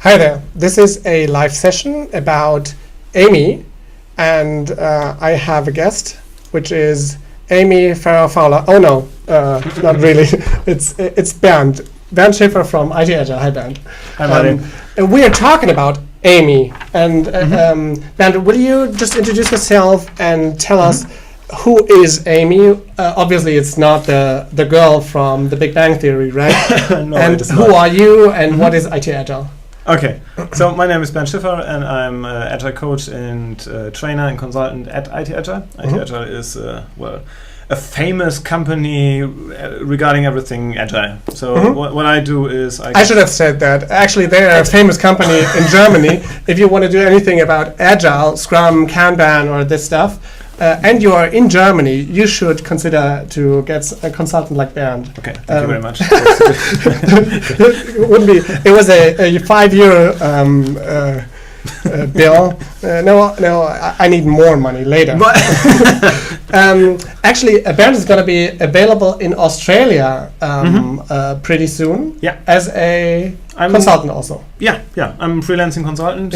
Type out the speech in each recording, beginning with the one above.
Hi there. This is a live session about Amy, and I have a guest, which is Amy Farrow-Fowler. Oh no, not really. It's Bernd. Bernd Schiffer from IT Agile. Hi, Bernd. Hi, Martin. We are talking about Amy, and Bernd, will you just introduce yourself and tell us who is Amy? Obviously, it's not the girl from The Big Bang Theory, right? No, and it is who not. are you, and what is IT Agile? Okay, so my name is Bernd Schiffer, and I'm Agile coach and trainer and consultant at IT Agile. IT Agile is a famous company regarding everything Agile. So what I do is I should have said that. Actually, they're a famous company in Germany. If you want to do anything about Agile, Scrum, Kanban, or this stuff, and you are in Germany, you should consider to get a consultant like Bernd. Okay, thank you very much. It was a €5 bill. No, I need more money later. Actually, Bernd is going to be available in Australia pretty soon. Yeah. As a consultant also. Yeah. I'm a freelancing consultant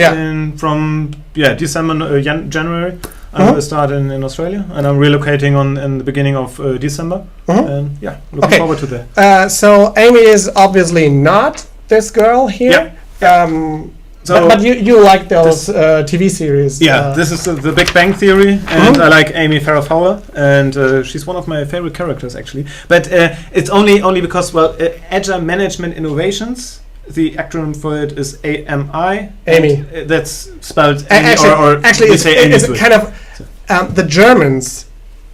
from December, January. I will start in Australia, and I'm relocating in the beginning of December. And looking forward to that. So Amy is obviously not this girl here. But you like those TV series. Yeah, this is the Big Bang Theory, and I like Amy Farrow-Fowler, and she's one of my favorite characters actually. But it's only because Agile Management Innovations. The acronym for it is AMI. Amy. That's spelled actually, we say Amy. It's kind of the Germans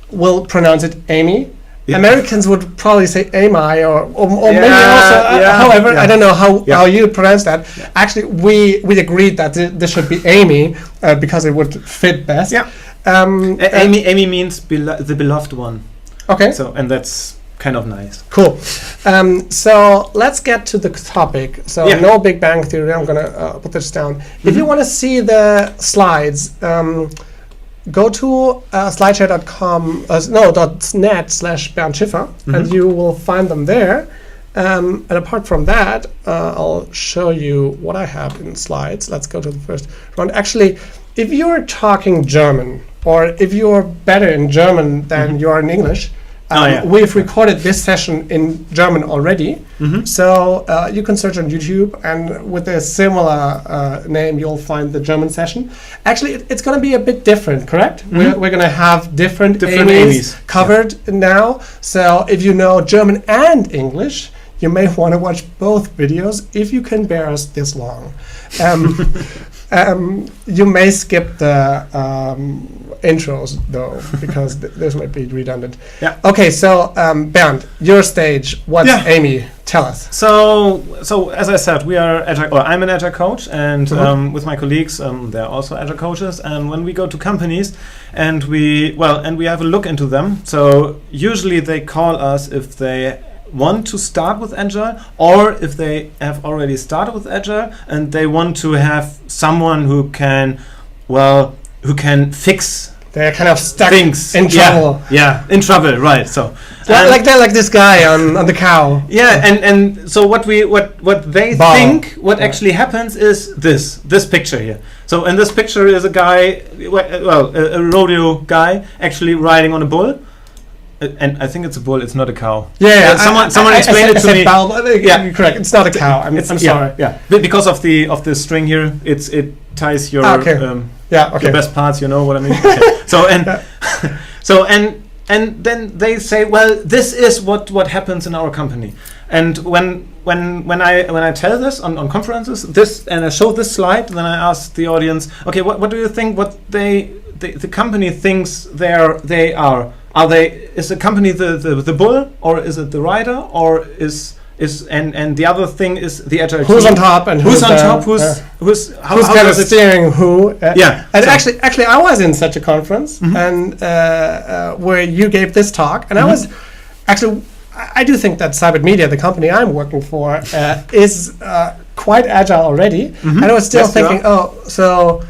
will pronounce it Amy. Yeah. Americans would probably say Amy or maybe also. However, I don't know how you pronounce that. Yeah. Actually, we agreed that this should be Amy because it would fit best. Yeah. Amy means the beloved one. Okay. So that's kind of nice. Cool. So let's get to the topic. So no Big Bang Theory. I'm gonna put this down. If you want to see the slides, go to slideshare.net/Bernd Schiffer, and you will find them there. And apart from that, I'll show you what I have in slides. Let's go to the first one. Actually, if you're talking German, or if you're better in German than you are in English, we've recorded this session in German already, so you can search on YouTube, and with a similar name, you'll find the German session. Actually, it's going to be a bit different, correct? We're going to have different Amy's covered now. So if you know German and English, you may want to watch both videos if you can bear us this long. You may skip the intros though, because this might be redundant. Yeah. Okay, so Bernd, your stage. What's Amy? Tell us. So as I said, we are Agile, or I'm an Agile coach, and with my colleagues, they're also Agile coaches. And when we go to companies, and we have a look into them. So usually they call us if they want to start with Agile, or if they have already started with Agile and they want to have someone who can fix. They're kind of stuck things in trouble. Yeah, in trouble, right? So like this guy on the cow. Yeah, and so what they think what actually happens is this picture here. So in this picture is a guy, a rodeo guy actually riding on a bull. And I think it's a bull. It's not a cow. Yeah. Someone explained it to me. You're correct. It's not a cow. I'm sorry. Yeah. Because of the string here, it ties your your best parts. You know what I mean? Okay. So then they say, well, this is what happens in our company. And when I tell this on conferences, and I show this slide, then I ask the audience, okay, what do you think? What the company thinks they are? Is the company the bull, or is it the rider, or is and the other thing is the Agile who's team? On top and who's on top? Who's kind of steering who? And so actually, I was in such a conference and where you gave this talk, and I was actually. I do think that Seibert Media, the company I'm working for, is quite agile already. And I was still thinking, so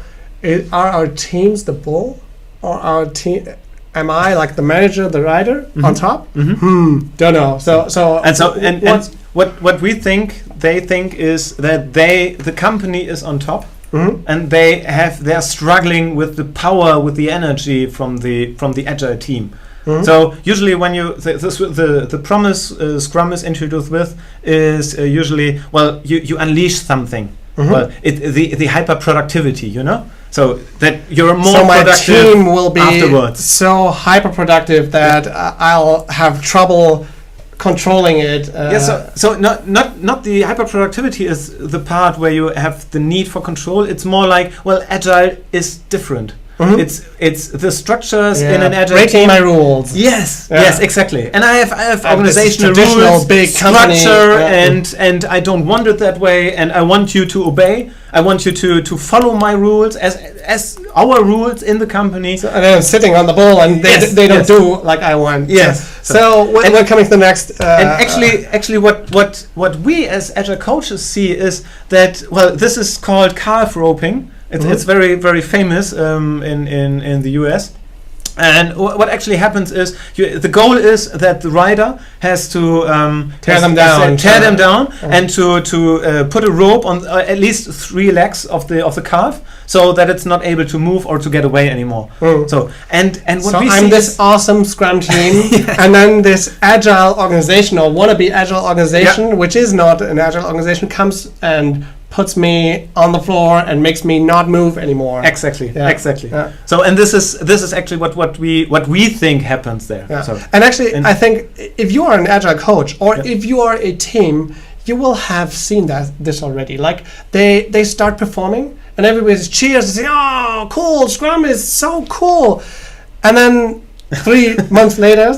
are our teams the bull, or our team? Am I like the manager, the rider on top? Don't know. So what they think is that the company is on top, and they're struggling with the power, with the energy from the agile team. So usually when the promise Scrum is introduced with is usually, well, you unleash something. Well, the hyper productivity, so that you're more productive. So my team will be afterwards. So hyper productive that I'll have trouble controlling it. So not the hyper productivity is the part where you have the need for control. It's more like, well, agile is different. It's the structures in an agile breaking team. my rules. Yes, exactly. And I have organizational rules, big structure, and I don't want it that way, and I want you to obey. I want you to follow my rules as our rules in the company. So, and I'm sitting on the ball, and they don't do like I want. Yes. So we're coming to the next. And actually, what we as agile coaches see is that, well, this is called calf roping. It's very, very famous in the US. And what actually happens is the goal is that the rider has to tear them down, and to put a rope on at least 3 legs of the calf, so that it's not able to move or to get away anymore. So I'm this awesome Scrum team, and then this agile organization or wannabe agile organization, which is not an agile organization, comes and puts me on the floor and makes me not move anymore. Exactly. Yeah. So, and this is actually what we think happens there. Yeah. So, and actually, I think if you are an agile coach or if you are a team, you will have seen this already. Like they start performing and everybody cheers and say, "Oh, cool! Scrum is so cool," and then 3 months later,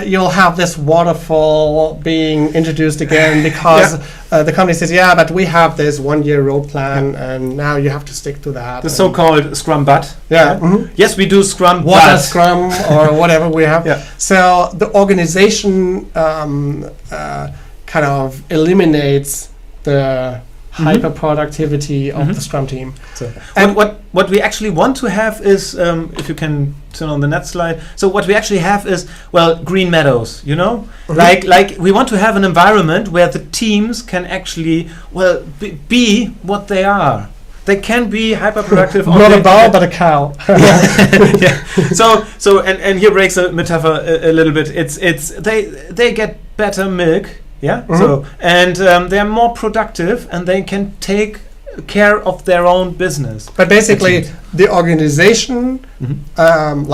you'll have this waterfall being introduced again because the company says, but we have this 1-year road plan and now you have to stick to that. The so-called Scrum but. Yes, we do Scrum but. Scrum or whatever we have. So the organization kind of eliminates the hyper productivity of the Scrum team. So and what we actually want to have is, if you can turn on the next slide. So what we actually have is, well, green meadows. Like we want to have an environment where the teams can actually, well, be what they are. They can be hyper productive. Not a bow, but a cow. So and here breaks the metaphor a little bit. It's they get better milk. So and they are more productive and they can take care of their own business. But basically, the organization,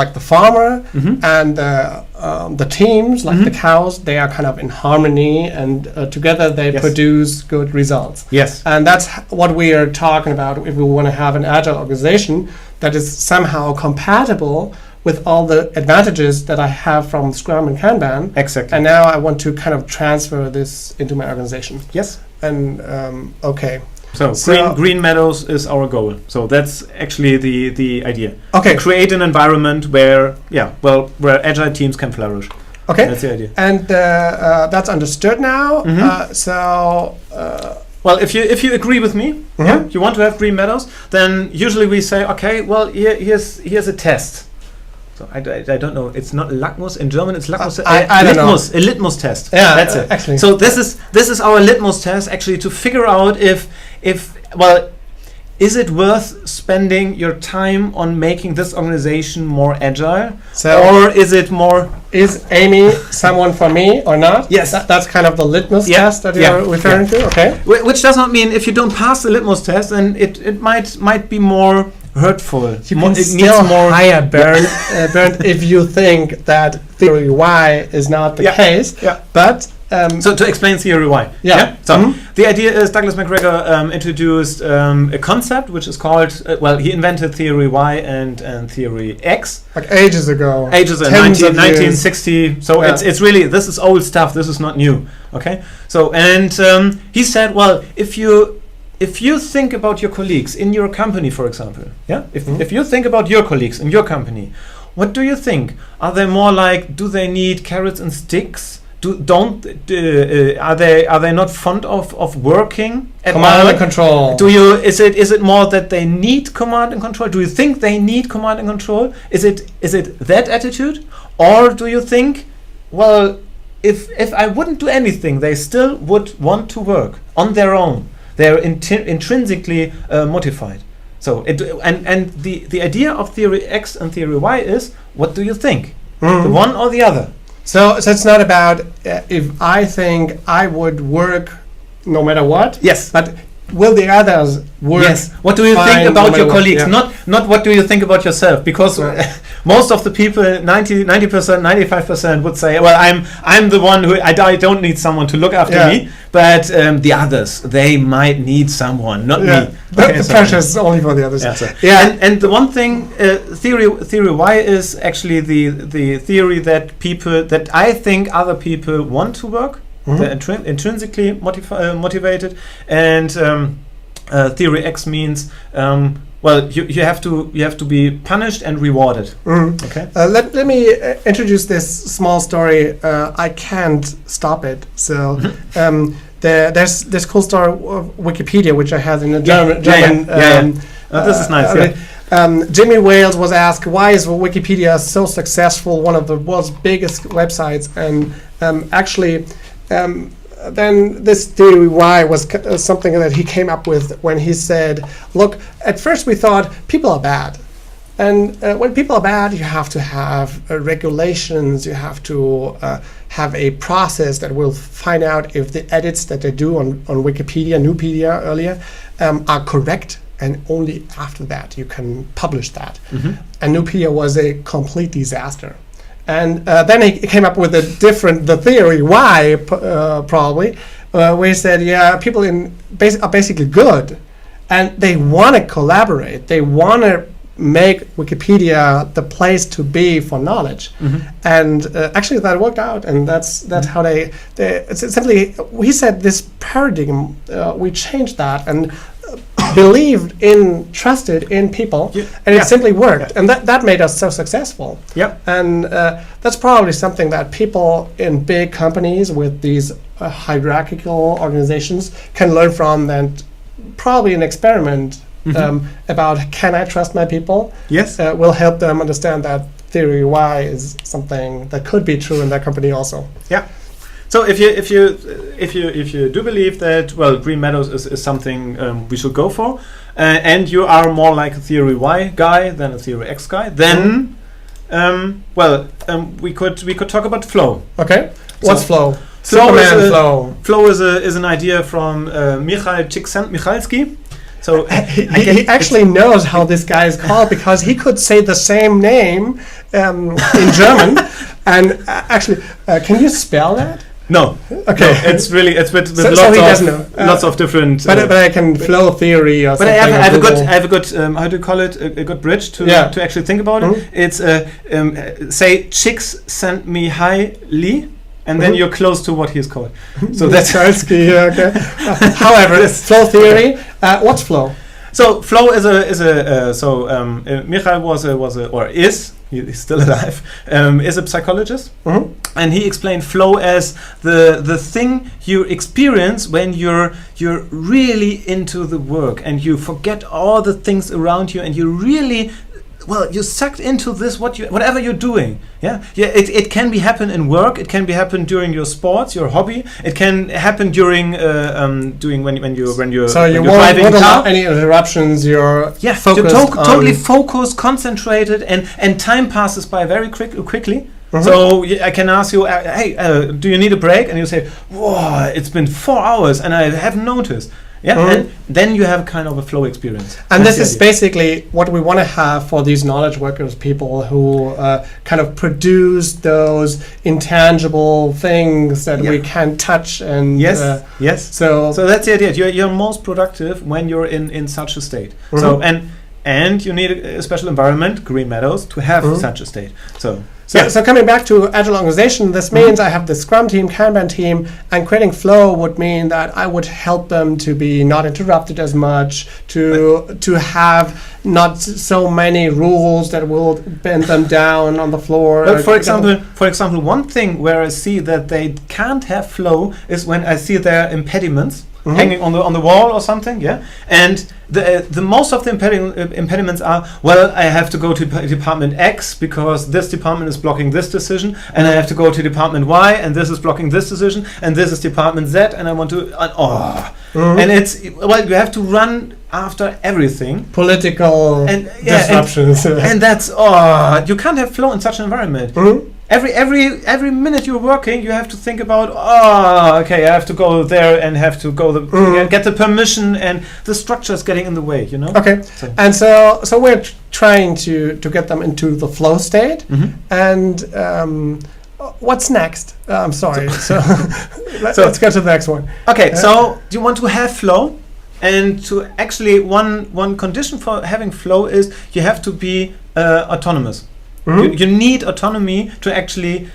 like the farmer and the teams, like the cows, they are kind of in harmony and together they produce good results. Yes. And that's what we are talking about if we want to have an agile organization that is somehow compatible with all the advantages that I have from Scrum and Kanban. Exactly. And now I want to kind of transfer this into my organization. Yes. And okay. So green meadows is our goal. So that's actually the idea. Okay. Create an environment where where agile teams can flourish. Okay. That's the idea. And that's understood now. Well, if you agree with me, you want to have green meadows, then usually we say, okay, well, here's a test. So I don't know. It's not litmus in German. It's litmus. A litmus test. Yeah, that's it. Actually. So this is our litmus test actually to figure out if is it worth spending your time on making this organization more agile, or is Amy someone for me or not? Yes, that's kind of the litmus test that you're referring to. Okay, which does not mean if you don't pass the litmus test, then it might be more hurtful. You can still hire Bernd if you think that theory Y is not the case. But so to explain theory Y. So the idea is Douglas McGregor introduced a concept which is called he invented theory Y and theory X like ages ago. 1960. So it's really, this is old stuff. This is not new. Okay. So and he said, well, if you think about your colleagues in your company, for example, if you think about your colleagues in your company, what do you think? Are they more like, do they need carrots and sticks? Are they not fond of working at command and control? Is it more that they need command and control? Do you think they need command and control? Is it that attitude, or do you think, well, if I wouldn't do anything, they still would want to work on their own. They're intrinsically motivated. So and the idea of theory X and theory Y is, what do you think? The one or the other? So it's not about if I think I would work no matter what. Yes. But will the others work? Yes. What do you think about your colleagues? Yeah. Not what do you think about yourself? Because most of the people, 90%, 95% would say, well, I'm the one who I don't need someone to look after me, but the others, they might need someone, not me. Okay, the pressure is only for the others. Yeah. And the one thing, theory Y is actually the theory that I think other people want to work. They're intrinsically motivated, and theory X means you have to be punished and rewarded. Okay. Let me introduce this small story. I can't stop it. So there's this cool story of Wikipedia, which I had in a German. This is nice. Jimmy Wales was asked, why is Wikipedia so successful, one of the world's biggest websites, and actually. Then this theory Y was something that he came up with when he said, look, at first we thought people are bad. And when people are bad, you have to have regulations, you have to have a process that will find out if the edits that they do on Wikipedia, Nupedia earlier, are correct. And only after that you can publish that. And Nupedia was a complete disaster. And then he came up with the theory Y, probably, where he said, people are basically good, and they want to collaborate. They want to make Wikipedia the place to be for knowledge. And actually that worked out, and that's how they it's simply, he said, this paradigm, we changed that and trusted in people, and it simply worked, and that made us so successful. And that's probably something that people in big companies with these hierarchical organizations can learn from, and probably an experiment about, can I trust my people? Will help them understand that theory Y is something that could be true in their company also. So if you do believe that, well, Green Meadows is something we should go for, and you are more like a theory Y guy than a theory X guy, then we could talk about flow. Okay. What's flow? Flow is an idea from Michal Csikszentmihalyi. So he actually knows how this guy is called, because he could say the same name in German. And actually, can you spell that? No. Okay. No, it's with lots of different. But I can flow theory or but something. But I have a good how do you call it, a good bridge to actually think about it. It's say Csikszentmihalyi, and then you're close to what he's called. So that's okay. However, flow theory. What's flow? So flow is Michal he's still alive, is a psychologist, and he explained flow as the thing you experience when you're really into the work, and you forget all the things around you, and you really, you're sucked into this, whatever you're doing. It can happen in work. It can happen during your sports, your hobby. It can happen during when you're so you won't allow any interruptions. You're focused, totally focused, concentrated, and time passes by very quickly. So I can ask you, hey, do you need a break? And you say, whoa, it's been 4 hours and I haven't noticed. And then you have kind of a flow experience. And this is basically what we want to have for these knowledge workers, people who kind of produce those intangible things that we can touch. And So that's the idea. You're most productive when you're in such a state. So and you need a special environment, Green Meadows, to have such a state. So coming back to Agile organization, this means I have the Scrum team, Kanban team, and creating flow would mean that I would help them to be not interrupted as much, to have not so many rules that will bend them down on the floor. But for example, one thing where I see that they can't have flow is when I see their impediments. hanging on the wall or something, yeah. And the most of the impediments are, well, I have to go to department X because this department is blocking this decision, and I have to go to department Y, and this is blocking this decision, and this is department Z, and I want to and it's, well, you have to run after everything, political disruptions, and that's you can't have flow in such an environment. Every minute you're working, you have to think about, okay, I have to go there and have to go get the permission, and the structure is getting in the way, you know. Okay, and so we're trying to get them into the flow state, and what's next? I'm sorry. So let's go to the next one. Okay, so you want to have flow, and to actually one condition for having flow is you have to be autonomous. You need autonomy to actually,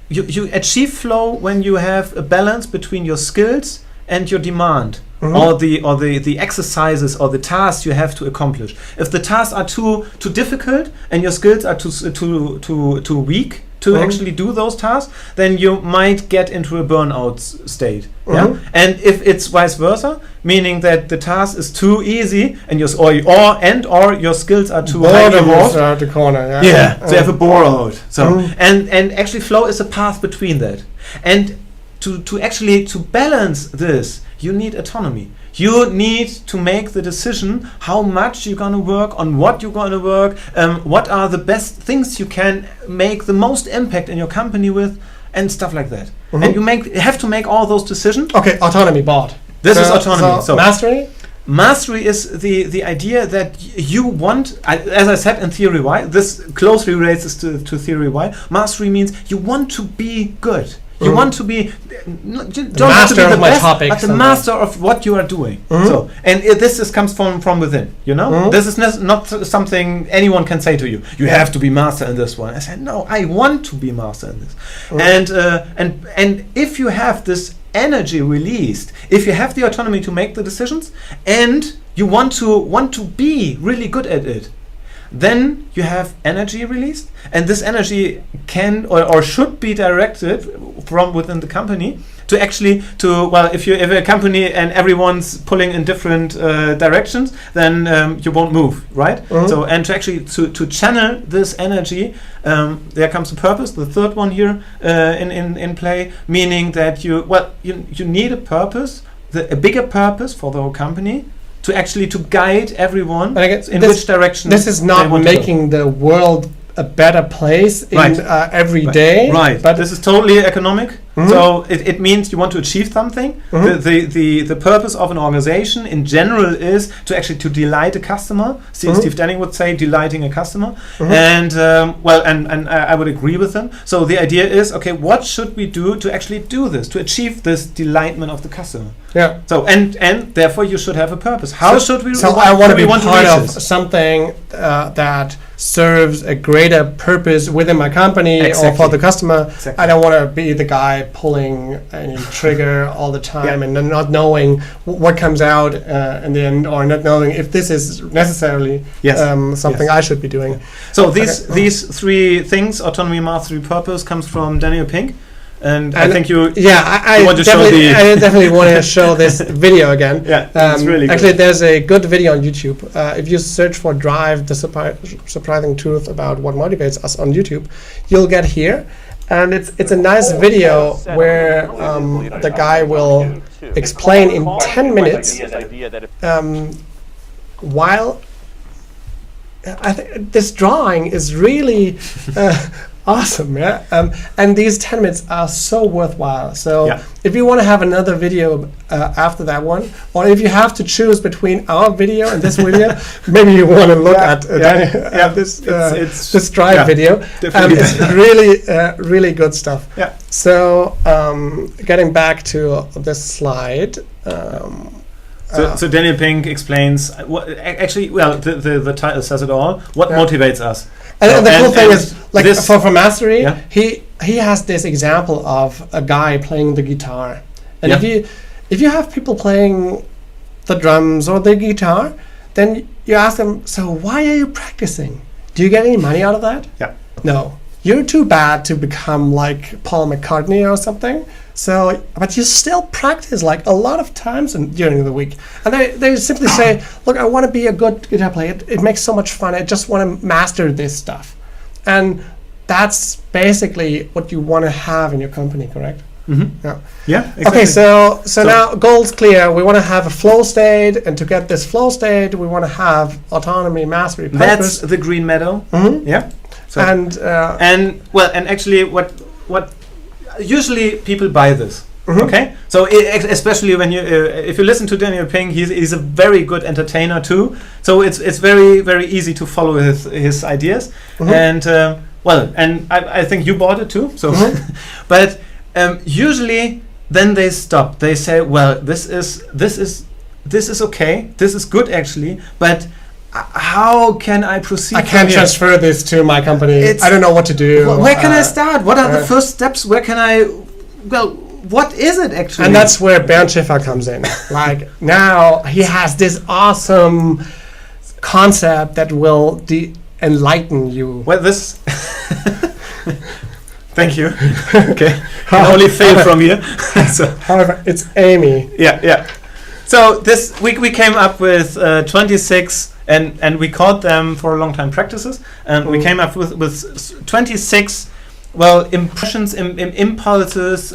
you achieve flow when you have a balance between your skills and your demand, or the exercises or the tasks you have to accomplish. If the tasks are too difficult and your skills are too weak to actually do those tasks, then you might get into a burnout state. Yeah, and if it's vice versa, meaning that the task is too easy and your skills are too high involved, the corner. So you have a bore out. So and actually flow is a path between that. And to actually balance this, you need autonomy. You need to make the decision how much you're going to work, on what you're going to work, what are the best things you can make the most impact in your company with, and stuff like that. And you have to make all those decisions. Okay, autonomy, bought. This is autonomy. So mastery? Mastery is the idea that you want, as I said in theory Y, this closely relates to theory Y. Mastery means you want to be good. You want to be the master of my topic, but the master of what you are doing. So, and this comes from within. You know, this is not something anyone can say to you. You have to be master in this one. I said, no, I want to be master in this. And if you have this energy released, if you have the autonomy to make the decisions, and you want to be really good at it, then you have energy released, and this energy can or should be directed from within the company to actually if a company and everyone's pulling in different directions, then you won't move, right? So, and to actually to channel this energy, there comes the purpose, the third one here in play, meaning that you need a purpose, a bigger purpose for the whole company, to actually to guide everyone in which direction. This is not making the world a better place every day. Right. But this is totally economic. So it means you want to achieve something. The purpose of an organization in general is to actually to delight a customer. Steve Denning would say delighting a customer. And and I would agree with him. So the idea is, okay, what should we do to actually do this, to achieve this delightment of the customer? Yeah. So and therefore you should have a purpose. How should we? So I want to be part of something that serves a greater purpose within my company or for the customer. Exactly. I don't want to be the guy pulling any trigger all the time and not knowing what comes out in the end, or not knowing if this is necessarily something I should be doing. So these three things, autonomy, mastery, purpose, comes from Daniel Pink. And I think you want to show I definitely want to show this video again. It's really good. Actually, there's a good video on YouTube. If you search for Drive, the surprising truth about what motivates us on YouTube, you'll get here. And it's a nice video where the guy will explain in 10 minutes while I think this drawing is really awesome, and these 10 minutes are so worthwhile. So if you want to have another video after that one, or if you have to choose between our video and this video, maybe you want to look at this Drive video. It's really good stuff. So getting back to this slide. So Daniel Pink explains the title says it all. What motivates us? And the cool thing is, like for mastery, he has this example of a guy playing the guitar, and if you have people playing the drums or the guitar, then you ask them, so why are you practicing? Do you get any money out of that? No. You're too bad to become like Paul McCartney or something. So, but you still practice like a lot of times during the week. And they simply say, look, I want to be a good guitar player. It makes so much fun. I just want to master this stuff. And that's basically what you want to have in your company, correct? Mm-hmm. Yeah, exactly. Okay, so now goals clear. We want to have a flow state, and to get this flow state, we want to have autonomy, mastery, purpose. That's the green meadow. Mm-hmm. Yeah. So and actually, what usually people buy this. Mm-hmm. Okay, so especially when you if you listen to Daniel Ping, he's a very good entertainer too. So it's very, very easy to follow his ideas. Mm-hmm. And I think you bought it too. So, mm-hmm. But usually then they stop. They say, well, this is okay. This is good actually, but how can I proceed? I can't transfer this to my company. I don't know what to do. Where can I start? What are the first steps? Where can I? Well, what is it actually? And that's where Bernd Schiffer comes in. Like now he has this awesome concept that will enlighten you. Well, this. Thank you. Okay. Can only fail from here. So. However, it's Amy. Yeah. So this week we came up with 26, and we called them for a long time practices, and we came up with 26. Well, impressions, impulses,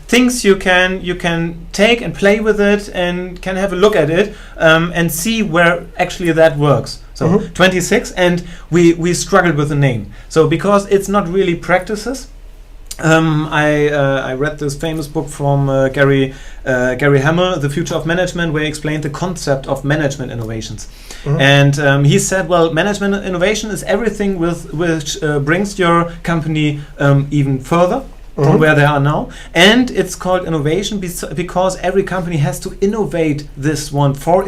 things you can take and play with it, and can have a look at it, and see where actually that works. So 26, and we struggled with the name. So because it's not really practices. I read this famous book from Gary Hamel, The Future of Management, where he explained the concept of management innovations. Mm-hmm. And he said, well, management innovation is everything which brings your company even further from where they are now. And it's called innovation because every company has to innovate this one for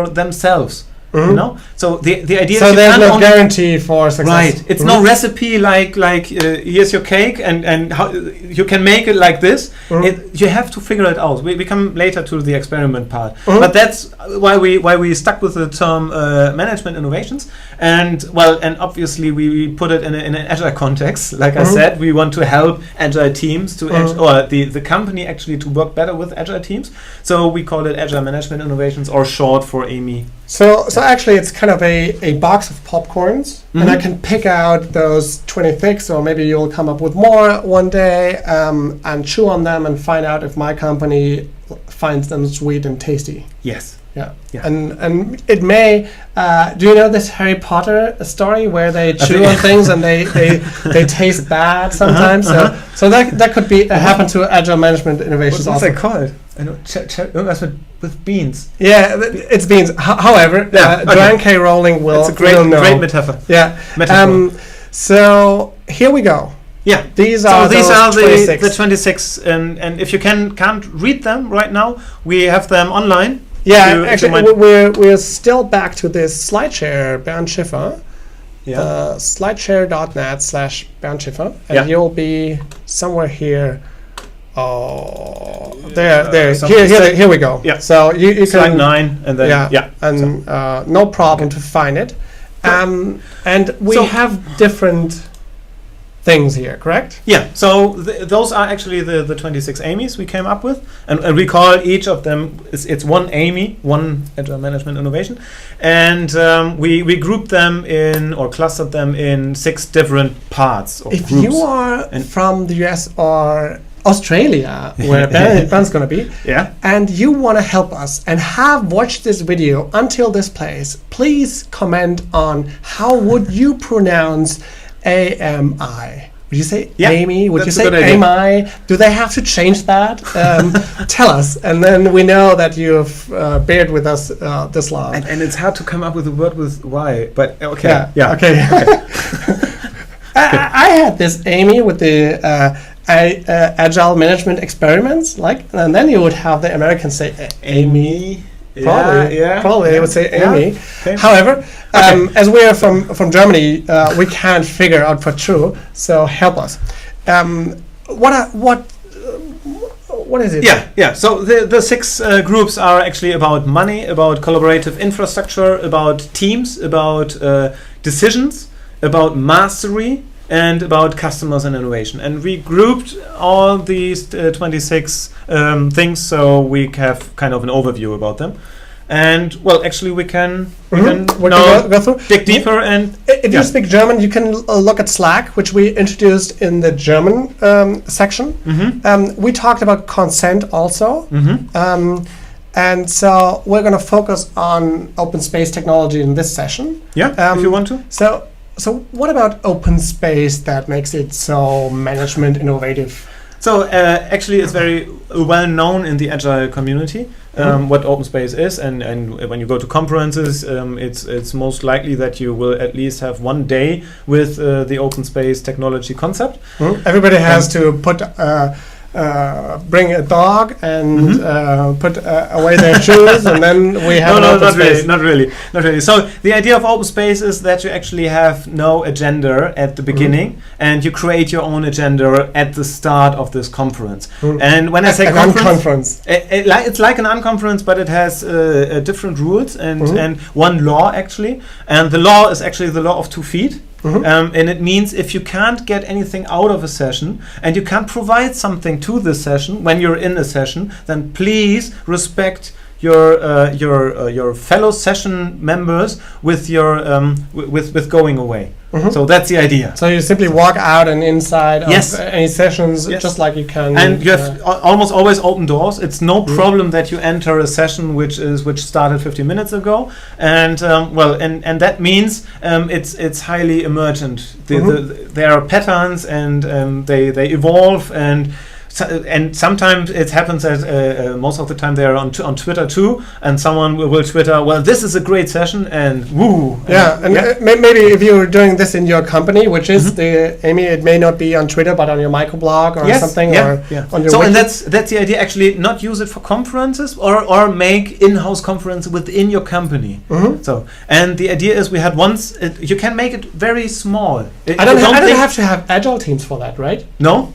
themselves. Mm-hmm. You know, so the idea. So there's no guarantee for success. Right, it's no recipe like here's your cake and how you can make it like this. You have to figure it out. We come later to the experiment part, but that's why we stuck with the term management innovations. And obviously we put it in an agile context. Like I said, we want to help agile teams to or the company actually to work better with agile teams. So we call it agile management innovations, or short for AMI. So actually it's kind of a box of popcorns, and I can pick out those 26, or maybe you'll come up with more one day, and chew on them and find out if my company finds them sweet and tasty. Yes. Yeah. And it may. Do you know this Harry Potter story where they chew on things and they taste bad sometimes? So that could be happen to agile management innovations. What's that called? I know. With beans. Yeah, it's beans. However, Joanne K. Rowling will. It's a great metaphor. Yeah. So here we go. Yeah, these are the 26, and if you can't read them right now, we have them online. Yeah, actually, we're still back to this SlideShare, Bernd Schiffer. Yeah. Slideshare.net/Bernd Schiffer, and you'll be somewhere here. Oh, there. Here we go. Yeah. So you slide can 9, and then no problem to find it. And we have different things here, correct? Yeah, so those are actually the 26 AMIs we came up with, and we call each of them, it's one AMI, one Agile Management Innovation, and we grouped them in, or clustered them in 6 different parts or if groups. You are from the US or Australia, where Bernd's going to be, and you want to help us and have watched this video until this place, please comment on how would you pronounce AMI. Would you say Amy? Would you say AMI? Do they have to change that? Tell us, and then we know that you've bared with us this long. And it's hard to come up with a word with Y, but okay. Okay. I had this Amy with the agile management experiments, and then you would have the Americans say Amy. Probably they would say Amy. Okay. However, as we are from Germany, we can't figure out for true. So help us. What is it? Yeah. So the 6 groups are actually about money, about collaborative infrastructure, about teams, about decisions, about mastery, and about customers and innovation. And we grouped all these 26 things, so we have kind of an overview about them. And well, actually, we can go through, dig deeper. And if you speak German, you can look at Slack, which we introduced in the German section. We talked about consent also, and so we're going to focus on open space technology in this session. If you want to. So what about open space that makes it so management innovative? So actually, it's very well known in the Agile community what open space is, and when you go to conferences, it's most likely that you will at least have one day with the open space technology concept. Everybody has to put bring a dog and put away their shoes, and then we have not really. So the idea of open space is that you actually have no agenda at the beginning, and you create your own agenda at the start of this conference. And when I say conference, it's like an unconference, but it has different rules and one law actually, and the law is actually the law of 2 feet. And it means if you can't get anything out of a session and you can't provide something to the session when you're in a session, then please respect your fellow session members with your with going away. So that's the idea. So you simply walk out and inside of any sessions, just like you can. And you have almost always open doors. It's no problem that you enter a session which started 15 minutes ago, and and that means it's highly emergent. There are patterns, and they evolve, and sometimes it happens that most of the time they're on Twitter too, and someone will Twitter, well, this is a great session, and woo. Maybe if you're doing this in your company, which is it may not be on Twitter, but on your microblog or something, or on your wiki. And that's the idea. Actually, not use it for conferences, or make in-house conference within your company. So, and the idea is we had once. You can make it very small. I don't have to have agile teams for that, right? No.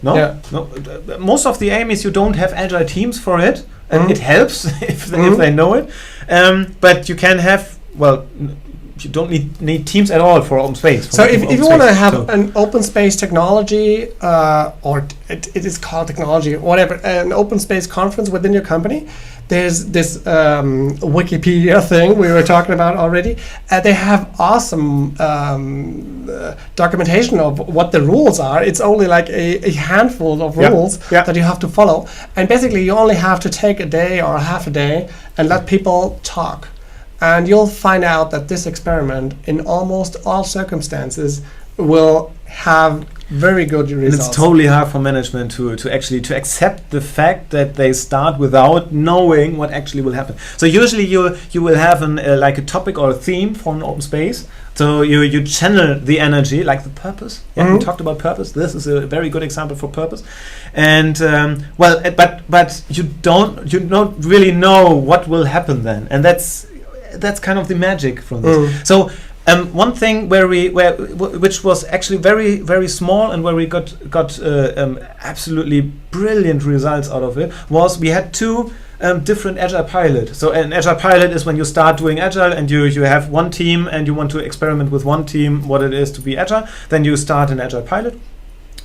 Most of the aim is you don't have agile teams for it, and it helps if they know it. But you can have, you don't need teams at all for open space. So if you want to have an open space technology, or it is called technology, whatever, an open space conference within your company, there's this Wikipedia thing we were talking about already. They have awesome documentation of what the rules are. It's only like a handful of rules that you have to follow. And basically, you only have to take a day or half a day and let people talk. And you'll find out that this experiment, in almost all circumstances, will have very good results. And it's totally hard for management to accept the fact that they start without knowing what actually will happen. So usually you will have like a topic or a theme for an open space. So you channel the energy, like the purpose. We talked about purpose. This is a very good example for purpose. And but you don't really know what will happen then, and that's kind of the magic from this. So one thing which was actually very, very small, and where we got absolutely brilliant results out of it, was we had 2 different Agile pilot. So an Agile pilot is when you start doing Agile and you have one team and you want to experiment with one team what it is to be Agile. Then you start an Agile pilot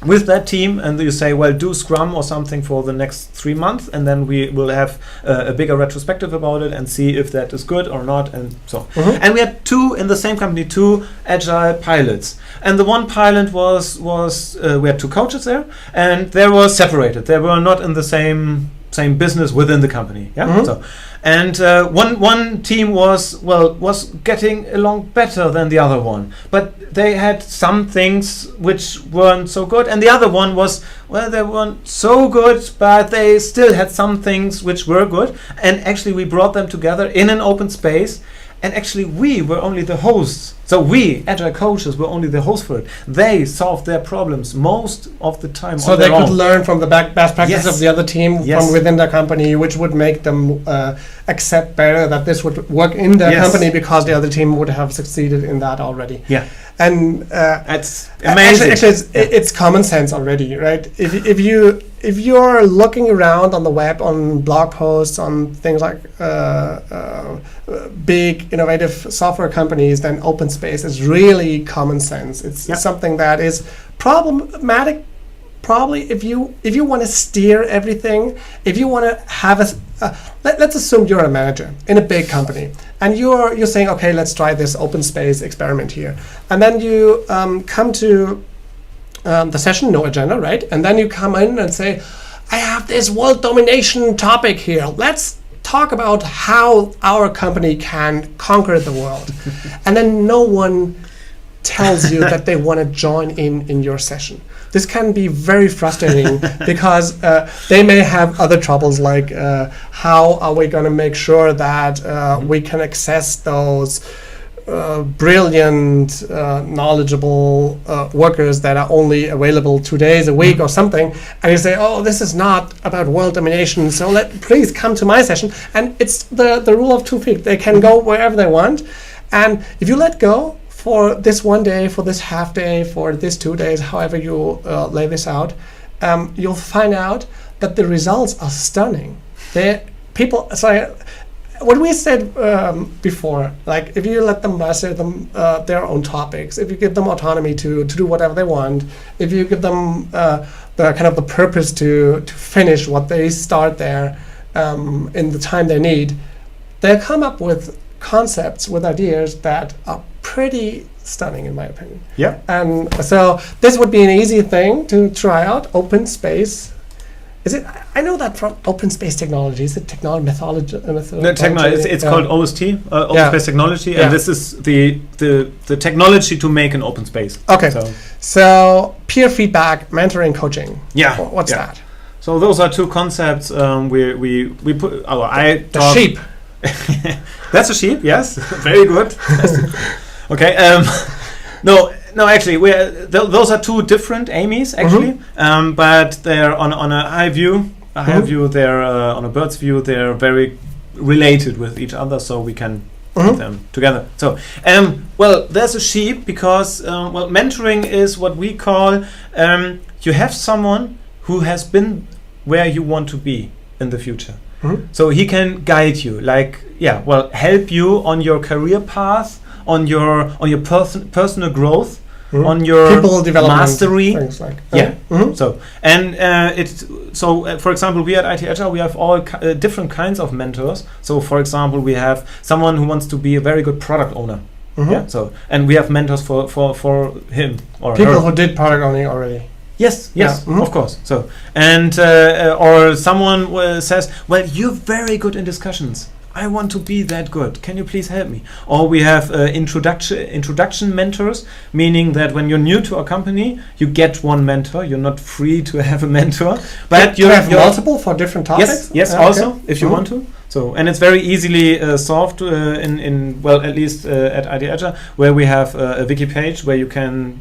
with that team, and you say, well, do Scrum or something for the next 3 months, and then we will have a bigger retrospective about it and see if that is good or not, and so. And we had 2 in the same company, 2 Agile pilots, and the one pilot was we had 2 coaches there, and they were separated. They were not in the same business within the company. So, and one team was getting along better than the other one, but they had some things which weren't so good, and the other one was, they weren't so good, but they still had some things which were good. And actually we brought them together in an open space, and actually we were only the hosts. So we, Agile coaches, were only the hosts for it. They solved their problems most of the time. So they could learn from the best practice of the other team from within the company, which would make them accept better that this would work in their company, because the other team would have succeeded in that already. And it's amazing. Actually, it's common sense already, right? If you're looking around on the web, on blog posts, on things like big innovative software companies, then open space is really common sense. It's something that is problematic. Probably if you want to steer everything, if you want to have let's assume you're a manager in a big company and you're saying, okay, let's try this open space experiment here, and then you come to the session, no agenda, right? And then you come in and say, I have this world domination topic here. Let's talk about how our company can conquer the world. And then no one tells you that they want to join in your session. This can be very frustrating because they may have other troubles, like how are we going to make sure that we can access those brilliant, knowledgeable workers that are only available 2 days a week or something, and you say, oh, this is not about world domination, so please come to my session. And it's the rule of 2 feet. They can go wherever they want, and if you let go for this 1 day, for this half day, for this 2 days, however you lay this out, you'll find out that the results are stunning. What we said before, like if you let them master their own topics, if you give them autonomy to do whatever they want, if you give them the purpose to finish what they start there in the time they need, they'll come up with concepts, with ideas that are pretty stunning, in my opinion. Yeah. And so this would be an easy thing to try out. Open space. Is it? I know that from open space technology. Is it technology methodology? No, technology. It's called OST, open space technology, and this is the technology to make an open space. Okay. So peer feedback, mentoring, coaching. Yeah. What's that? So those are 2 concepts. We put. The sheep. That's a sheep. Yes. Very good. Okay. No, actually, those are 2 different aims, actually, but they're on a high view. They're on a bird's view. They're very related with each other, so we can put them together. So, there's a sheep because mentoring is what we call you have someone who has been where you want to be in the future. So he can guide you, help you on your career path, on your personal growth, on your people development, mastery, things like So for example, we at IT Agile, we have all different kinds of mentors. So for example, we have someone who wants to be a very good product owner. So and we have mentors for him or people her. who did product owning already. Yes, of course. So and or someone says, well, you're very good in discussions. I want to be that good. Can you please help me? Or we have introduction mentors, meaning that when you're new to a company, you get one mentor. You're not free to have a mentor, but you have multiple for different topics. Yes, also if you want to. So and it's very easily solved at least at IT Agile, where we have a wiki page where you can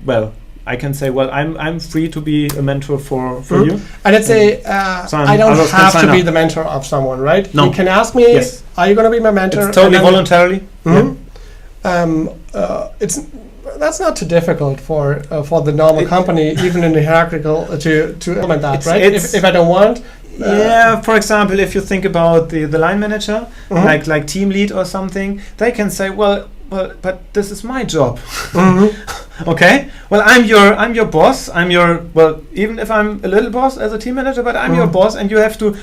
I can say, I'm free to be a mentor for you. And it's I don't have to be the mentor of someone, right? No. You can ask me, are you going to be my mentor? It's totally voluntarily. That's not too difficult for the normal company, even in the hierarchical, to implement that, right? If I don't want. For example, if you think about the line manager, like team lead or something, they can say, but this is my job. Okay. Well, I'm your boss. Even if I'm a little boss as a team manager, but I'm your boss, and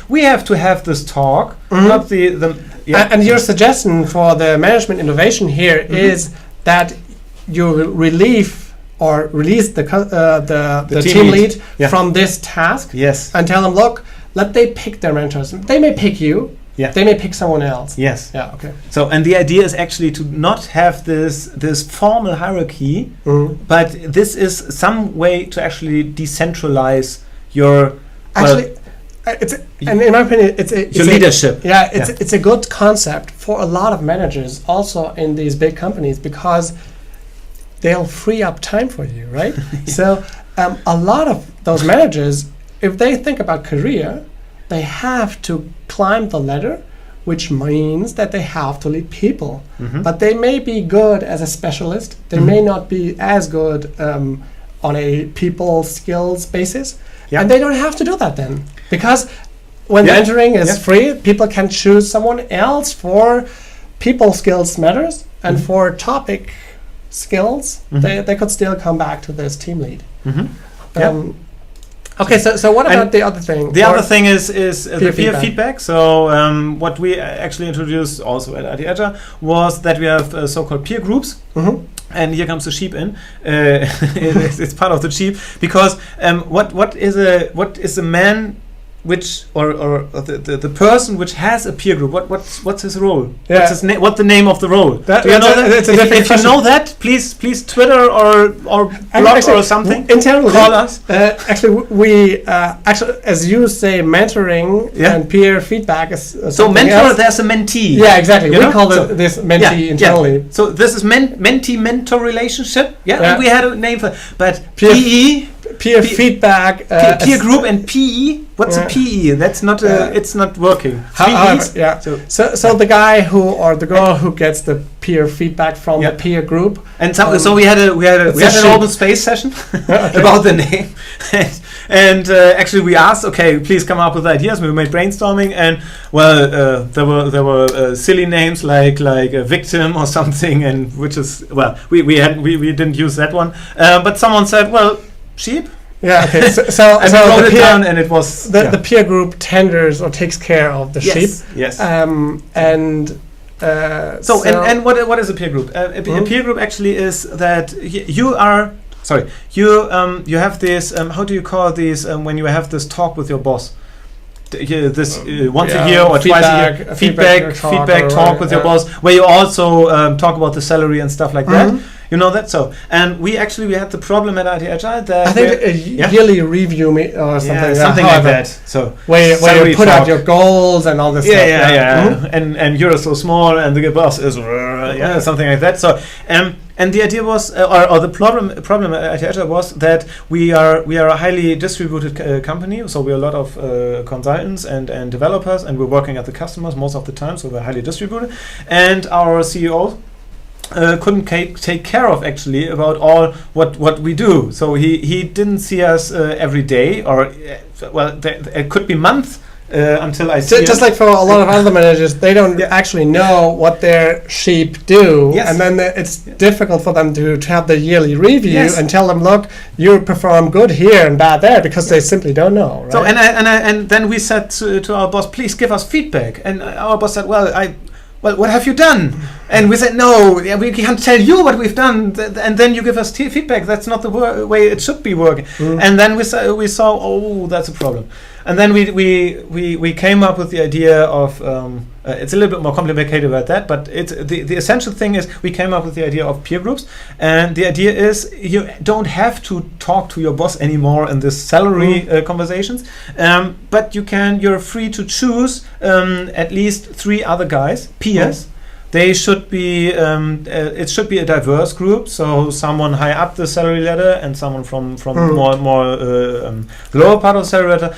we have to have this talk. Not And your suggestion for the management innovation here is that you release the team lead from this task. Yes. And tell them, look, let they pick their mentors. They may pick you. Yeah. They may pick someone else. Yes. Yeah. Okay. So, and the idea is actually to not have this formal hierarchy, but this is some way to actually decentralize your. And in my opinion, it's your leadership. It's a good concept for a lot of managers, also in these big companies, because they'll free up time for you, right? So, a lot of those managers, if they think about career, they have to climb the ladder, which means that they have to lead people. But they may be good as a specialist. They may not be as good on a people skills basis. And they don't have to do that then. Because when mentoring is free, people can choose someone else for people skills matters. And for topic skills, they could still come back to this team lead. Okay, so what about the other thing? The other thing is the peer feedback. So what we actually introduced also at Agile was that we have so-called peer groups. And here comes the sheep in. It's part of the sheep because what is a man which or the person which has a peer group? What's his role? Yeah. What's the name of the role? Do you know that? If you know that, please Twitter or blog or something. Internally, call us. Actually, we as you say, mentoring and peer feedback is so mentor. Else. There's a mentee. Yeah, exactly. We call this mentee internally. Yeah. So this is mentee-mentor relationship. And we had a name for, but peer feedback, peer group and PE. What's a PE? That's not. It's not working. However, so the guy or the girl who gets the peer feedback from the peer group, and so we had an open space session about the name, and actually we asked, okay, please come up with ideas. We made brainstorming, and there were silly names like a victim or something, and which is we didn't use that one, but someone said, sheep. Yeah. Okay. So and we wrote it down, and it was the peer group tenders or takes care of the sheep. Yes. And what is a peer group? A peer group actually is that you are. Sorry, you have this. How do you call these when you have this talk with your boss? Once a year or twice a year, feedback talk with your boss, where you also talk about the salary and stuff like that. You know that? So, and we had the problem at IT Agile that I think a yearly review or something, something like that. So where you put out your goals and all this stuff. Yeah. And you're so small, and the boss is something like that. So and the idea was, or the problem at Agile was that we are a highly distributed company. So we're a lot of consultants and developers, and we're working at the customers most of the time. So we're highly distributed, and our CEO couldn't take care of actually about all what we do. So he didn't see us every day, or it could be months until I see just like for a lot of other managers, they don't actually know what their sheep do, and then it's difficult for them to have the yearly review and tell them, look, you perform good here and bad there, because they simply don't know. Right? So and then we said to our boss, please give us feedback, and our boss said, well, what have you done? And we said, no, we can't tell you what we've done, and then you give us feedback. That's not the way it should be working. And then we saw, that's a problem. And then we came up with the idea of, it's a little bit more complicated about that, but it's the essential thing is we came up with the idea of peer groups, and the idea is you don't have to talk to your boss anymore in this salary conversations, but you're free to choose at least 3 other guys, peers. They should be. It should be a diverse group. So someone high up the salary ladder and someone from more lower part of the salary ladder.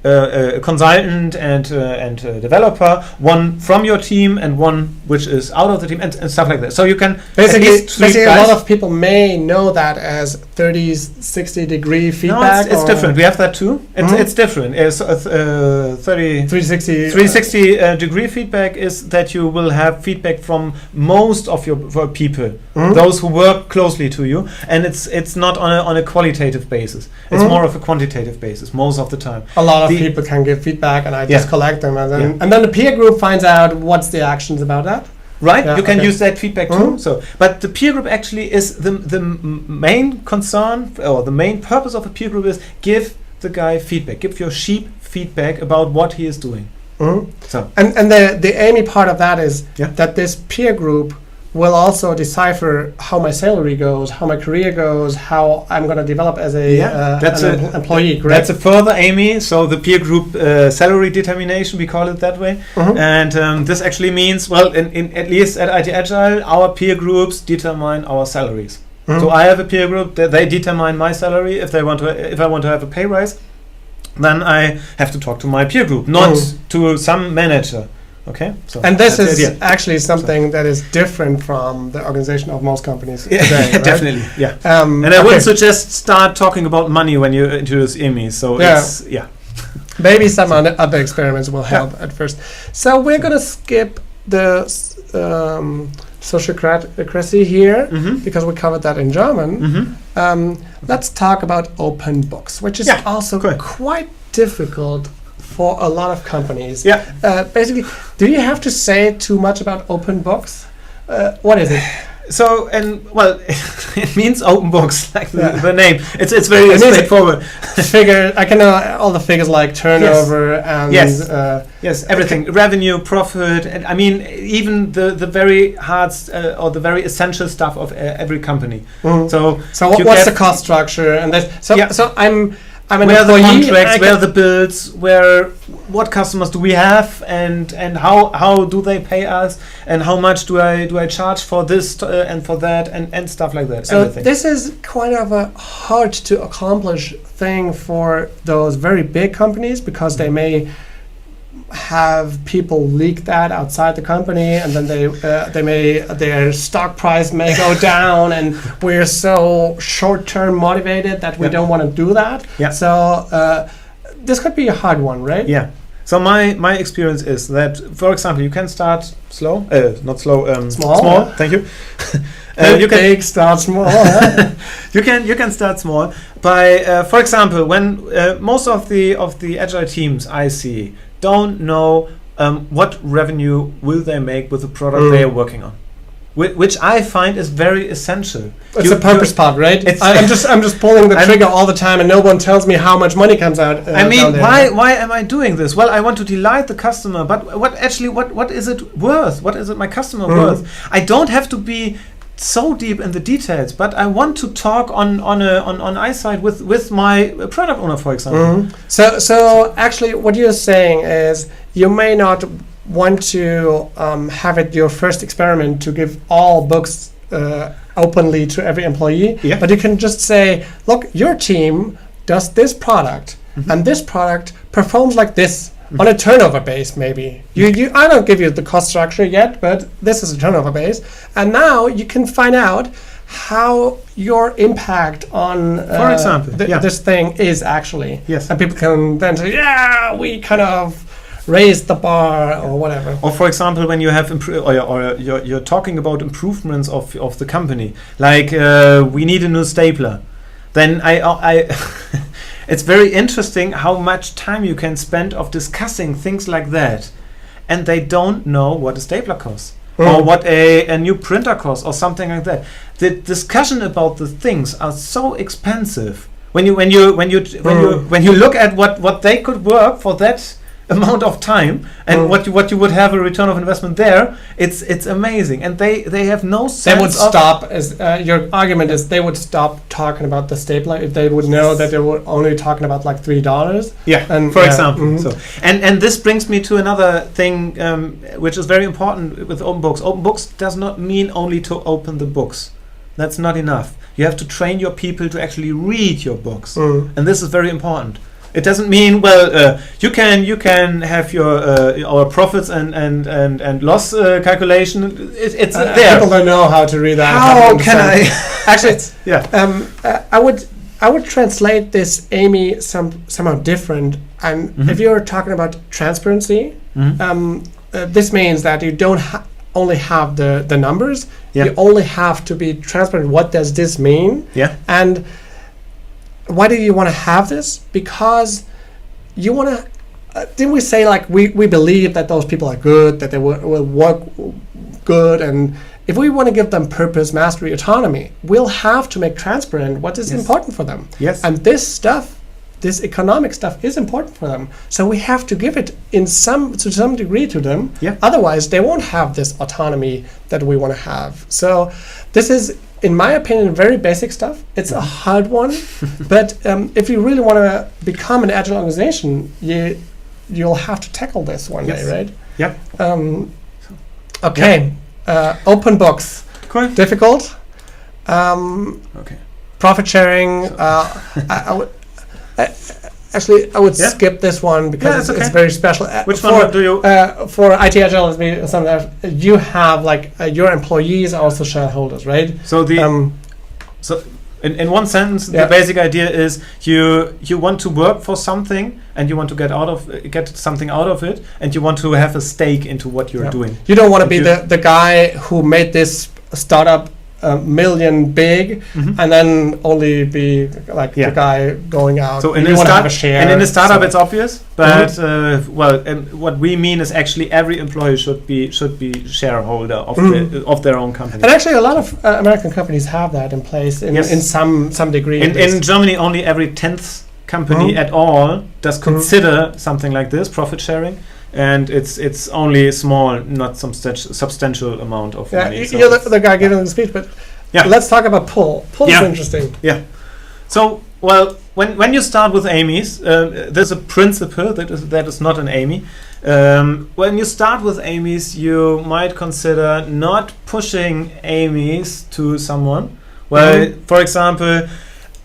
A consultant and a developer, one from your team and one which is out of the team, and stuff like that. So you can basically a lot of people may know that as 30-60 degree feedback. No, it's different. We have that too. It's different. It's 360 degree feedback is that you will have feedback from most of your people, those who work closely to you, and it's not on a qualitative basis. It's more of a quantitative basis most of the time. A lot of people can give feedback, and I just collect them, and then the peer group finds out what's the actions about that. Right, you can use that feedback too. So, but the peer group actually is the main concern, or the main purpose of a peer group is give the guy feedback, give your sheep feedback about what he is doing. So, and the aiming part of that is that this peer group will also decipher how my salary goes, how my career goes, how I'm going to develop as an employee. Correct? That's a further aiming. So the peer group salary determination, we call it that way. And this actually means, well, in at least at IT Agile, our peer groups determine our salaries. So I have a peer group that they determine my salary. If I want to have a pay rise, then I have to talk to my peer group, not to some manager. Okay, so and this is actually something that is different from the organization of most companies today, right? Definitely, and I wouldn't suggest start talking about money when you introduce IMI. So maybe some other experiments will help at first. So we're gonna skip the sociocracy here, because we covered that in German. Let's talk about open books, which is also quite difficult for a lot of companies. Basically, do you have to say too much about open books? What is it? So, it means open books, like the name. It's very straightforward. I can know all the figures like turnover and everything, revenue, profit, and I mean even the very hard or the very essential stuff of every company. So what's the cost structure and that? So I'm an where employee. The contracts, where the bills, what customers do we have, and how do they pay us, and how much do I charge for this and for that, and stuff like that. So this is quite of a hard to accomplish thing for those very big companies, because they may have people leak that outside the company, and then their stock price may go down, and we're so short-term motivated that we don't want to do that. So this could be a hard one, right? So my experience is that, for example, you can start small. Thank you. You can start small. you can start small by, for example, when most of the agile teams I see don't know what revenue will they make with the product they are working on, which I find is very essential. It's a purpose part, right? I'm just pulling the trigger all the time, and no one tells me how much money comes out. Why am I doing this? Well, I want to delight the customer, but what is it worth? What is it my customer worth? I don't have to be so deep in the details, but I want to talk on eyesight with my product owner, for example. So actually, what you're saying is you may not want to have it your first experiment to give all books openly to every employee, but you can just say, look, your team does this product, and this product performs like this. On a turnover base, maybe. I don't give you the cost structure yet, but this is a turnover base. And now you can find out how your impact on for example, this thing is actually. And people can then say, we kind of raised the bar or whatever. Or for example, when you have you're talking about improvements of the company, like we need a new stapler, then I it's very interesting how much time you can spend of discussing things like that, and they don't know what a stapler costs or what a new printer costs or something like that. The discussion about the things are so expensive when you look at what they could work for that amount of time and what you would have a return of investment there. It's amazing, and they have no sense. They would stop, as your argument is, they would stop talking about the stapler if they would know that they were only talking about like $3. For example. So and this brings me to another thing which is very important with open books. Open books does not mean only to open the books. That's not enough. You have to train your people to actually read your books, and this is very important. It doesn't mean you can have your our profits and loss calculation. It's there. People don't know how to read that. How can I? Actually, I would translate this, Amy, somehow different. And if you're talking about transparency, this means that you don't only have the numbers. You only have to be transparent. What does this mean? And why do you want to have this? Because you want to, didn't we say like we believe that those people are good, that they will work good, and if we want to give them purpose, mastery, autonomy, we'll have to make transparent what is important for them. And this stuff, this economic stuff is important for them. So we have to give it to some degree to them. Otherwise, they won't have this autonomy that we want to have. So this is, in my opinion, very basic stuff. It's a hard one, but if you really want to become an agile organization, you'll have to tackle this one day, right? Okay. Open books. Cool. Difficult. Profit sharing. I would skip this one because it's very special. Which one do you? For IT Agile, it's something that you have like your employees are also shareholders, right? So In one sentence, the basic idea is you want to work for something and you want to get something out of it, and you want to have a stake into what you're doing. You don't want to be the guy who made this startup million big, and then only be like the guy going out. So in a startup, it's obvious, but what we mean is actually every employee should be shareholder of their own company. And actually, a lot of American companies have that in place in some degree. In Germany, only every 10th company at all does consider something like this, profit sharing. And it's only a small, not substantial amount of money. You're the guy giving the speech, but let's talk about pull. Pull is interesting. Yeah. So, well, when you start with AMIs, there's a principle that is not an AMI. When you start with AMIs, you might consider not pushing AMIs to someone. Well, for example,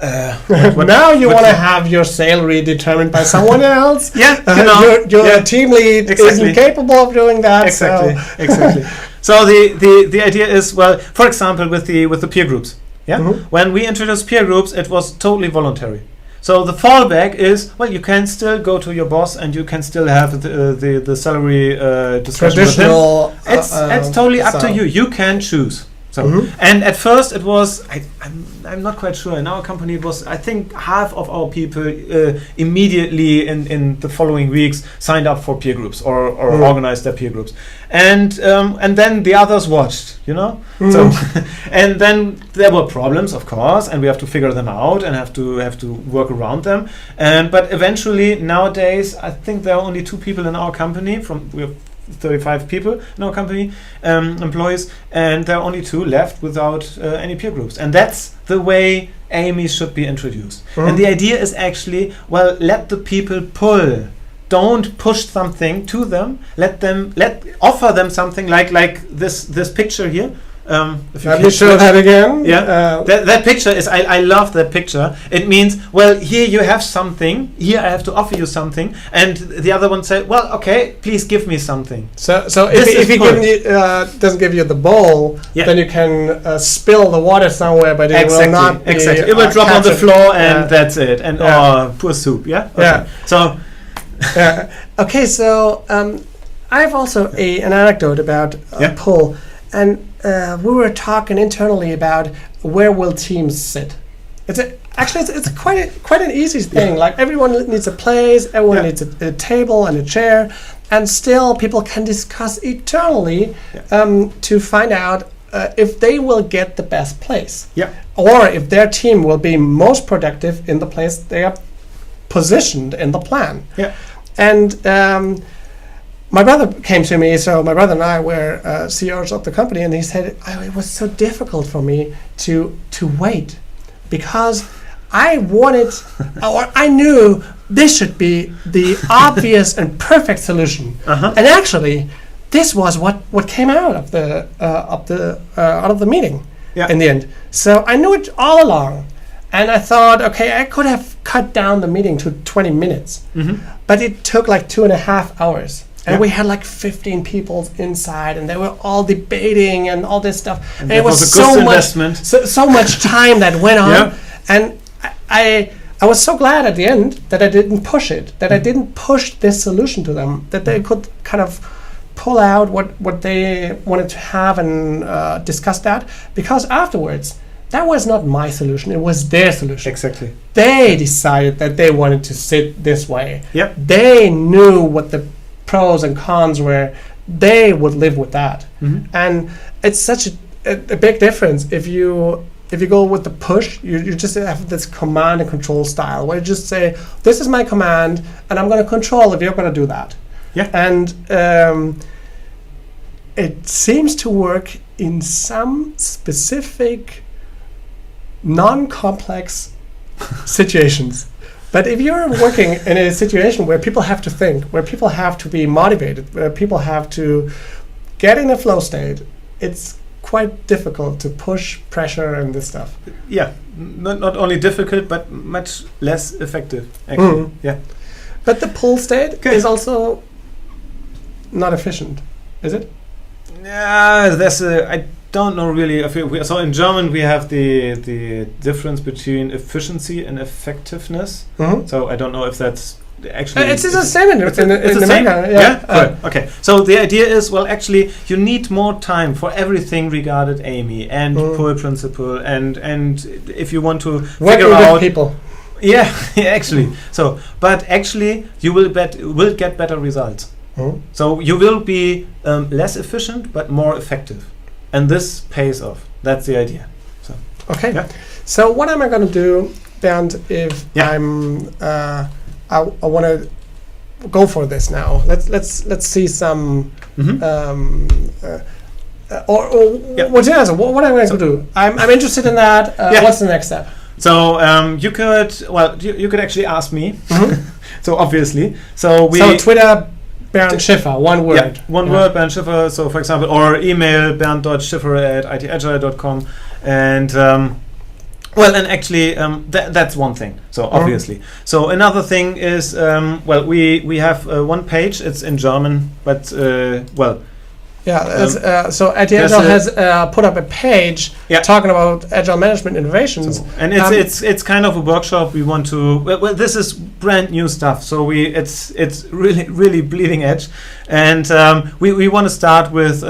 now you want to have your salary determined by someone else. Your team lead isn't capable of doing that. Exactly. So the idea is, well, for example, with the peer groups. When we introduced peer groups, it was totally voluntary. So the fallback is, well, you can still go to your boss and you can still have the salary discussion with him. It's totally up to you. You can choose. So and at first it was I'm not quite sure. In our company it was, I think, half of our people immediately in the following weeks signed up for peer groups or organized their peer groups, and then the others watched, So and then there were problems, of course, and we have to figure them out and have to work around them. But eventually nowadays I think there are only 2 people in our company we have 35 people in our company, employees, and there are only 2 left without any peer groups. And that's the way AMIs should be introduced. And the idea is actually, well, let the people pull. Don't push something to them. Offer them something like this picture here. Let me show that again. That picture is, I love that picture. It means, well, here you have something, here I have to offer you something, and the other one said, well, okay, please give me something. So if he doesn't give you the bowl, then you can spill the water somewhere, but it will not be, it will drop on the floor, and that's it. And poor soup. So okay, so I have also an anecdote about pull. And we were talking internally about where will teams sit. It's quite an easy thing. Like everyone needs a place, everyone needs a table and a chair, and still people can discuss eternally to find out if they will get the best place, or if their team will be most productive in the place they are positioned in the plan. And my brother came to me, so my brother and I were CEOs of the company, and he said, it was so difficult for me to wait, because I wanted, or I knew this should be the obvious and perfect solution. And actually, this was what came out of the meeting in the end. So I knew it all along. And I thought, okay, I could have cut down the meeting to 20 minutes, but it took like 2.5 hours. And we had like 15 people inside, and they were all debating and all this stuff. And it was so much time that went on. And I was so glad at the end that I didn't push it, that I didn't push this solution to them, that they could kind of pull out what they wanted to have and discuss that. Because afterwards, that was not my solution, it was their solution. Exactly. They decided that they wanted to sit this way. They knew what the pros and cons were. They would live with that. And it's such a big difference if you go with the push. You just have this command and control style where you just say, this is my command and I'm going to control if you're going to do that. And it seems to work in some specific non-complex situations. But if you're working in a situation where people have to think, where people have to be motivated, where people have to get in a flow state, it's quite difficult to push pressure and this stuff. Not only difficult, but much less effective, actually. But the pull state is also not efficient, is it? Yeah, don't know really. So in German we have the difference between efficiency and effectiveness. So I don't know if that's actually it's the same in the same. Okay. So the idea is, well, actually you need more time for everything regarding AMI and pull principle and if you want to figure out people. Yeah, actually. So, but actually you will get better results. So you will be less efficient but more effective, and this pays off. That's the idea. So okay. Yeah. So what am I going to do, Bernd? If I want to go for this now. Let's see some. What's the answer? What am I going to do? I'm interested in that. What's the next step? So you could actually ask me. So obviously, so Twitter. Bernd Schiffer, one word. One word, Bernd Schiffer. So, for example, or email bernd.schiffer@itagile.com. And, and actually, that's one thing. So, obviously. So, another thing is, we have one page. It's in German, but, so Agile has put up a page talking about agile management innovations, and it's kind of a workshop. We want to. Well, this is brand new stuff, so it's really bleeding edge, and we want to start with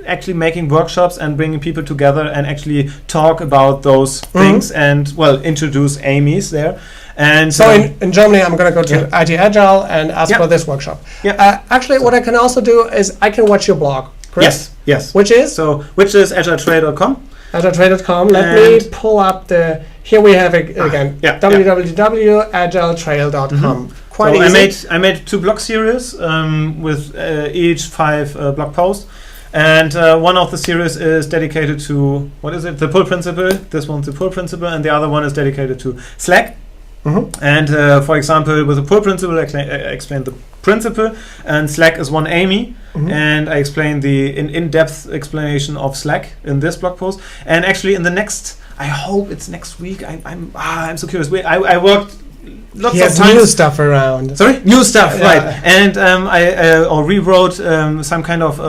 actually making workshops and bringing people together and actually talk about those things and introduce AMIs there. And so in Germany, I'm going to go to IT Agile and ask for this workshop. Actually, what I can also do is I can watch your blog. Correct? Yes. Which is agiletrail.com. Agiletrail.com. Let me pull up here we have it again. www.agiletrail.com. Quite easy. I made 2 blog series with each 5 blog posts. And one of the series is dedicated to, the pull principle. This one's the pull principle, and the other one is dedicated to Slack. And for example, with the pull principle, I explain the principle, and Slack is one AMI, and I explain the in-depth explanation of Slack in this blog post. And actually, in the next, I hope it's next week. I'm so curious. I worked lots of times. New stuff around. Sorry, new stuff, right? And I rewrote some kind of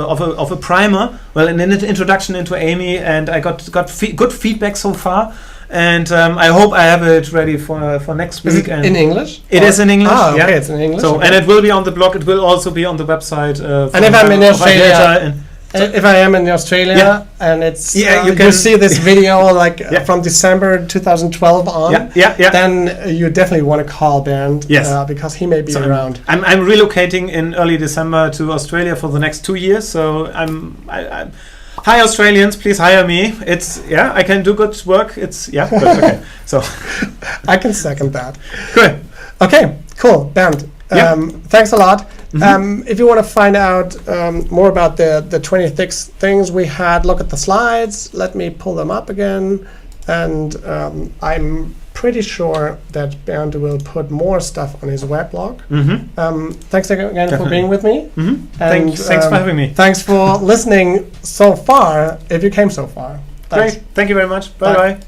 a primer. Well, an introduction into AMI, and I got good feedback so far. And I hope I have it ready for next week. Is it in English? It is in English. Okay, it's in English. So and it will be on the blog. It will also be on the website. And if I'm in Australia, if I am in Australia and it's you see this video from December 2012 on, then you definitely want to call Bernd because he may be around. I'm relocating in early December to Australia for the next 2 years. So I'm hi Australians, please hire me. I can do good work. Good, okay. So I can second that. Good. Okay, cool, Bernd. Thanks a lot. If you want to find out more about the 26 things we had, look at the slides. Let me pull them up again. And I'm pretty sure that Bernd will put more stuff on his weblog. Thanks again for being with me. Thanks for having me. Thanks for listening so far, if you came so far. Thanks. Great. Thank you very much. Bye-bye.